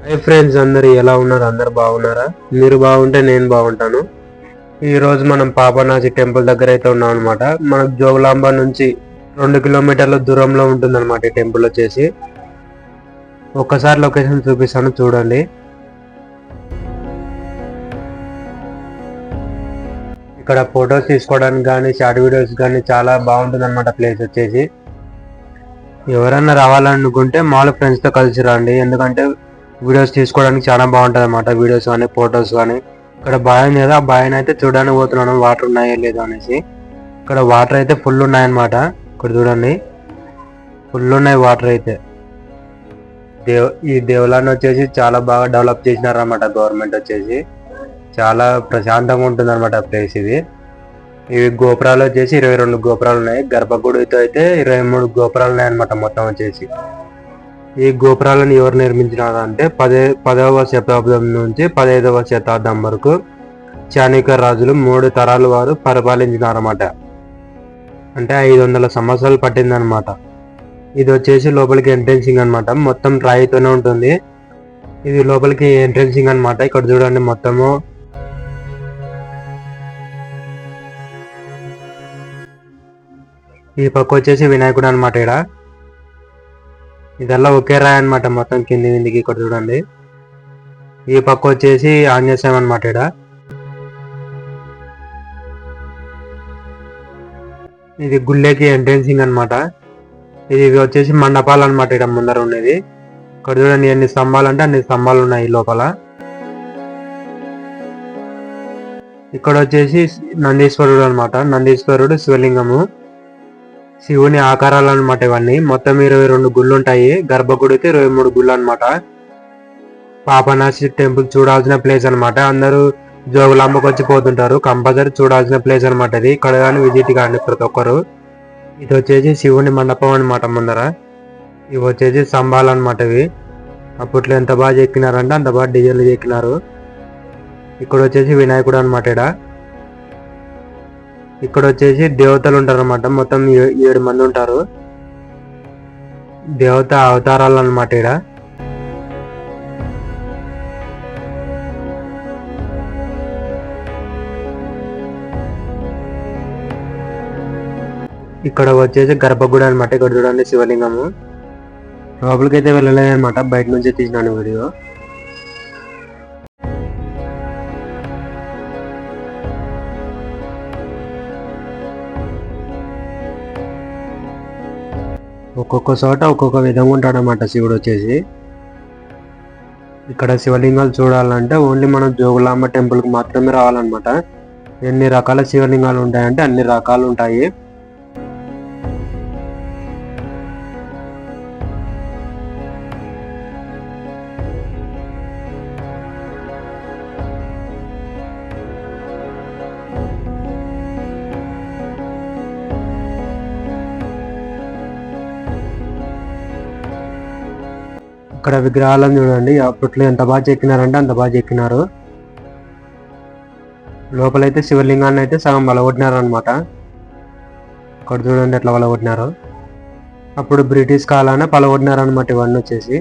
Hi friends, అందరు ఎలా ఉన్నారు? అందరు బాగున్నారా? మీరు బాగుంటే నేను బాగుంటాను. ఈ రోజు మనం పాపనాచి టెంపుల్ దగ్గర అయితే ఉన్నాం అనమాట. మనకు జోగులాంబ నుంచి 2 కిలోమీటర్ల దూరంలో ఉంటుంది అనమాట ఈ టెంపుల్ వచ్చేసి. ఒక్కసారి లొకేషన్ చూపిస్తాను, చూడండి. ఇక్కడ ఫొటోస్ తీసుకోవడానికి కానీ షార్ట్ వీడియోస్ కానీ చాలా బాగుంటుంది అనమాట ప్లేస్ వచ్చేసి. ఎవరన్నా రావాలనుకుంటే మామూలు ఫ్రెండ్స్తో కలిసి రండి, ఎందుకంటే వీడియోస్ తీసుకోవడానికి చాలా బాగుంటుంది అనమాట. వీడియోస్ కానీ ఫొటోస్ కానీ. ఇక్కడ బాయ్ ఉంది కదా, ఆ బాయ్ని అయితే చూడడానికి పోతున్నాను, వాటర్ ఉన్నాయో లేదో అనేసి. ఇక్కడ వాటర్ అయితే ఫుల్ ఉన్నాయన్నమాట. ఇక్కడ చూడండి, ఫుల్ ఉన్నాయి వాటర్ అయితే. ఈ దేవాలయాన్ని వచ్చేసి చాలా బాగా డెవలప్ చేసినారన్నమాట గవర్నమెంట్ వచ్చేసి. చాలా ప్రశాంతంగా ఉంటుంది అనమాట ప్లేస్ ఇది. ఇవి గోపురాలు వచ్చేసి 22 గోపురాలు ఉన్నాయి. గర్భగుడితో అయితే 23 గోపురాలు ఉన్నాయన్నమాట మొత్తం వచ్చేసి. ఈ గోపురాలను ఎవరు నిర్మించినారు అంటే 10వ శతాబ్దం నుంచి 15వ శతాబ్దం వరకు చాణక్య రాజులు 3 తరాల వారు పరిపాలించినారన్నమాట. అంటే 500 సంవత్సరాలు పట్టిందనమాట. ఇది వచ్చేసి లోపలికి ఎంట్రెన్సింగ్ అనమాట. మొత్తం రాయితోనే ఉంటుంది. ఇది లోపలికి ఎంట్రెన్సింగ్ అనమాట. ఇక్కడ చూడండి, మొత్తము ఈ పక్క వచ్చేసి వినాయకుడు అనమాట. ఇదల్లా ఒకే రాయి అనమాట, మొత్తం కింది విందికి. ఇక్కడ చూడండి, ఈ పక్క వచ్చేసి ఆంజనేయ స్వామి అనమాట. ఇది గుళ్ళకి ఎంట్రెన్సింగ్ అనమాట. ఇది వచ్చేసి మండపాలు అనమాట. ఇక్కడ ముందర ఉండేది. ఇక్కడ చూడండి ఎన్ని స్తంభాలు అంటే అన్ని స్తంభాలు ఉన్నాయి లోపల. ఇక్కడ వచ్చేసి నందీశ్వరుడు అనమాట. నందీశ్వరుడు శివలింగము, శివుని ఆకారాలు అనమాట ఇవన్నీ. మొత్తం 22 గుళ్ళు ఉంటాయి. గర్భగుడికి 23 గుళ్ళు అనమాట. పాపనాశి టెంపుల్ చూడాల్సిన ప్లేస్ అనమాట. అందరూ జోగులాంబకు వచ్చి పోతుంటారు, కంపల్సరీ చూడాల్సిన ప్లేస్ అనమాట ఇది. ఇక్కడ కానీ విజిట్ కానీ ప్రతి ఒక్కరు. ఇది వచ్చేసి శివుని మండపం అనమాట ముందర. ఇవి వచ్చేసి స్తంభాలు అనమాట. ఇవి అప్పట్లో ఎంత బాగా చెక్కినారంటే అంత బాగా డిజైన్లు చెక్కినారు. ఇక్కడ వచ్చేసి వినాయకుడు అనమాట. ఇక్కడ వచ్చేసి దేవతలు ఉంటారు అనమాట. మొత్తం 7 మంది ఉంటారు. దేవత అవతారాలు అనమాట. ఇక్కడ వచ్చేసి గర్భగుడి అనమాట. ఇక్కడ చూడండి శివలింగము. లోపలికి అయితే వెళ్ళలేదు అనమాట, బయట నుంచి తీసినాను వీడియో. ఒక్కొక్క చోట ఒక్కొక్క విధంగా ఉంటాడనమాట శివుడు వచ్చేసి. ఇక్కడ శివలింగాలు చూడాలంటే ఓన్లీ మనం జోగులాంబ టెంపుల్కి మాత్రమే రావాలన్నమాట. ఎన్ని రకాల శివలింగాలు ఉంటాయంటే అన్ని రకాలు ఉంటాయి. ఇక్కడ విగ్రహాలను చూడండి, అప్పట్లో ఎంత బాగా చెక్కినారంటే అంత బాగా చెక్కినారు. లోపలైతే శివలింగాన్ని అయితే సగం వలగొట్టినారు అనమాట. ఇక్కడ చూడండి ఎట్లా వలగొట్టినారు. అప్పుడు బ్రిటిష్ కాలానే పలగొట్టినారు అనమాట ఇవన్నీ వచ్చేసి.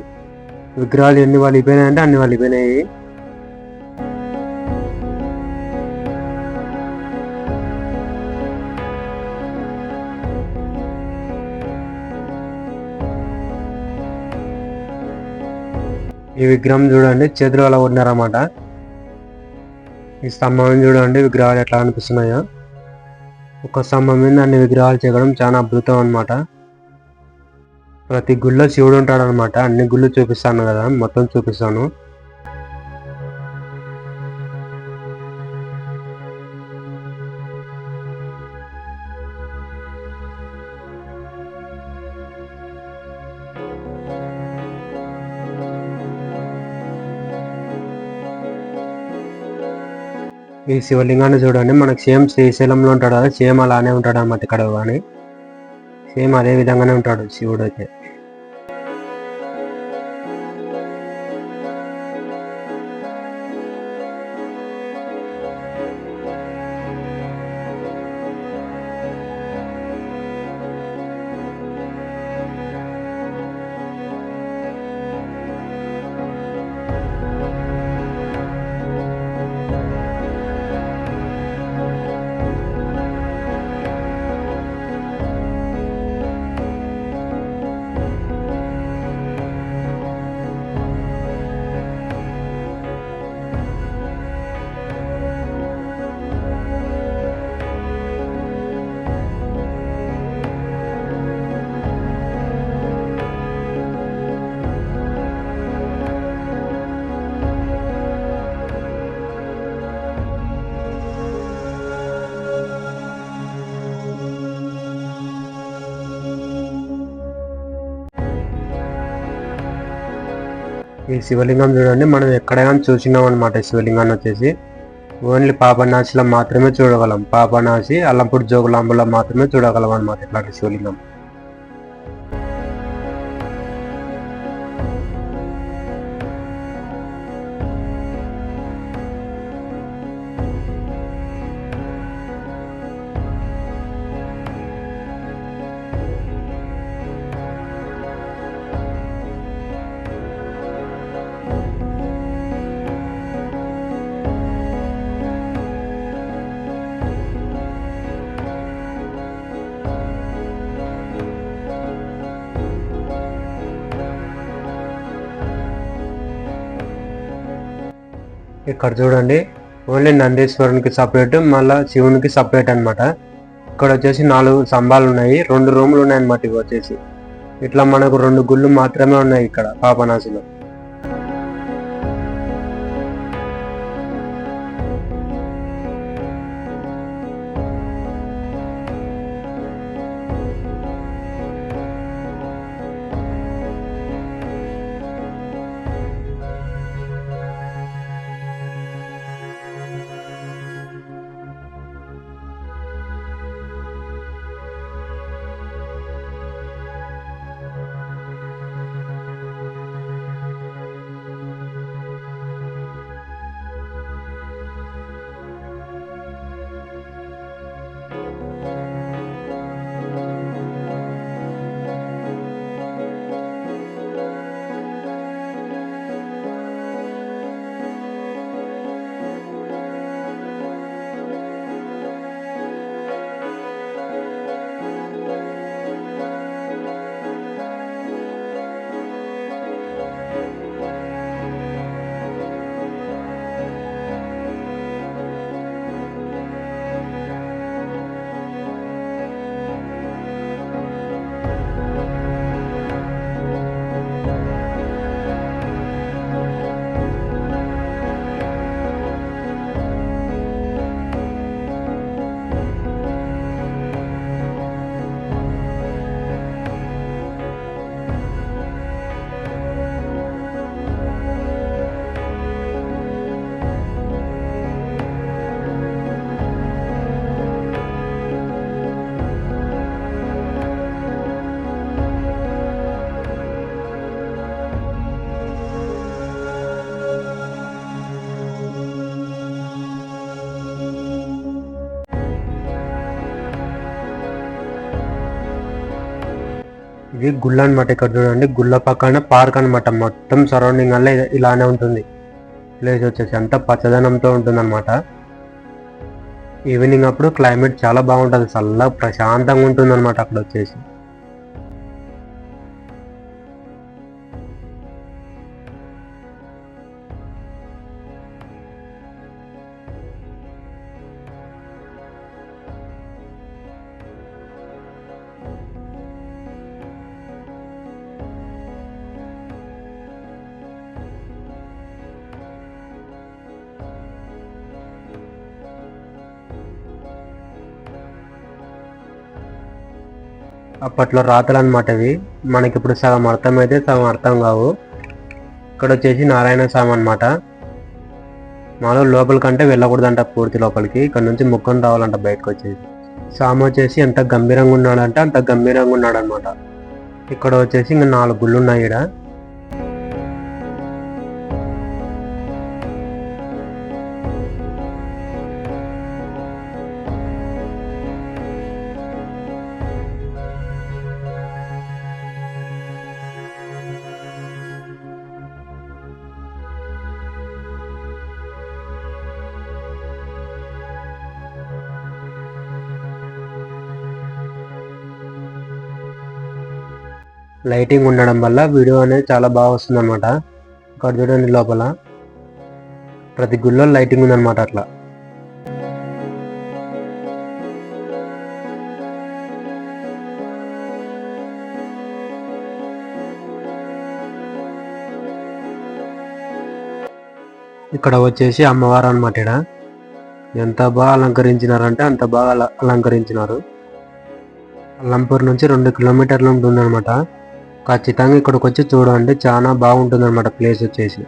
విగ్రహాలు ఎన్ని వలిపోయినాయంటే అన్ని వలిపోయినాయి. ఈ విగ్రహం చూడండి, చేతులు అలా ఉన్నారన్నమాట. ఈ స్తంభం చూడండి, విగ్రహాలు ఎట్లా అనిపిస్తున్నాయో. ఒక స్తంభం మీద అన్ని విగ్రహాలు చెక్కడం చాలా అద్భుతం అనమాట. ప్రతి గుళ్ళో శివుడు ఉంటాడు అనమాట. అన్ని గుళ్ళు చూపిస్తాను కదా, మొత్తం చూపిస్తాను. ఈ శివలింగాన్ని చూడండి, మనకు సేమ్ శ్రీశైలంలో ఉంటాడు కదా, సేమ్ అలానే ఉంటాడు అన్నమాట ఇక్కడ కానీ. సేమ్ అదే విధంగానే ఉంటాడు శివుడు అయితే. ఈ శివలింగం చూడండి, మనం ఎక్కడైనా చూసినాం అనమాట. శివలింగాన్ని వచ్చేసి ఓన్లీ పాపనాశిలో మాత్రమే చూడగలం. పాపనాశి, అల్లంపూడి జోగులాంబలో మాత్రమే చూడగలం అనమాట ఇట్లాంటి శివలింగం. ఇక్కడ చూడండి, ఓన్లీ నందీశ్వరునికి సపరేట్, మళ్ళీ శివునికి సపరేట్ అనమాట. ఇక్కడ వచ్చేసి 4 స్తంభాలు ఉన్నాయి, 2 రూములు ఉన్నాయి అనమాట. ఇవి వచ్చేసి ఇట్లా మనకు 2 గుళ్ళు మాత్రమే ఉన్నాయి ఇక్కడ పాపనాశిలో. ఇది గుళ్ళ అనమాట. ఇక్కడ చూడండి, గుళ్ళ పక్కన పార్క్ అనమాట. మొత్తం సరౌండింగ్ వల్ల ఇలానే ఉంటుంది. ప్లేస్ వచ్చేసి అంతా పచ్చదనంతో ఉంటుంది అనమాట. ఈవినింగ్ అప్పుడు క్లైమేట్ చాలా బాగుంటుంది, చల్లగా ప్రశాంతంగా ఉంటుంది అనమాట అక్కడ వచ్చేసి. అప్పట్లో రాతలు అనమాట ఇవి. మనకి ఇప్పుడు సగం అర్థమైతే సగం అర్థం కావు. ఇక్కడ వచ్చేసి నారాయణ స్వామి అనమాట. మాలో లోపలికంటే వెళ్ళకూడదంట పూర్తి లోపలికి. ఇక్కడ నుంచి ముక్కొని రావాలంట బయటకు వచ్చేసి. స్వామి వచ్చేసి ఎంత గంభీరంగా ఉన్నాడంటే అంత గంభీరంగా ఉన్నాడు అనమాట. ఇక్కడ వచ్చేసి ఇంకా 4 గుళ్ళు ఉన్నాయి ఇక్కడ. లైటింగ్ ఉండడం వల్ల వీడియో అనేది చాలా బాగా వస్తుంది అనమాట. ఇక్కడ చూడండి, లోపల ప్రతి గుళ్ళో లైటింగ్ ఉందన్నమాట. అట్లా ఇక్కడ వచ్చేసి అమ్మవారు అనమాట. ఇక్కడ ఎంత బాగా అలంకరించినారంటే అంత బాగా అలంకరించినారు. అల్లంపూర్ నుంచి 2 కిలోమీటర్లు ఉంటుందన్నమాట. ఖచ్చితంగా ఇక్కడికి వచ్చి చూడండి, చాలా బాగుంటుంది అనమాట ప్లేస్ వచ్చేసి.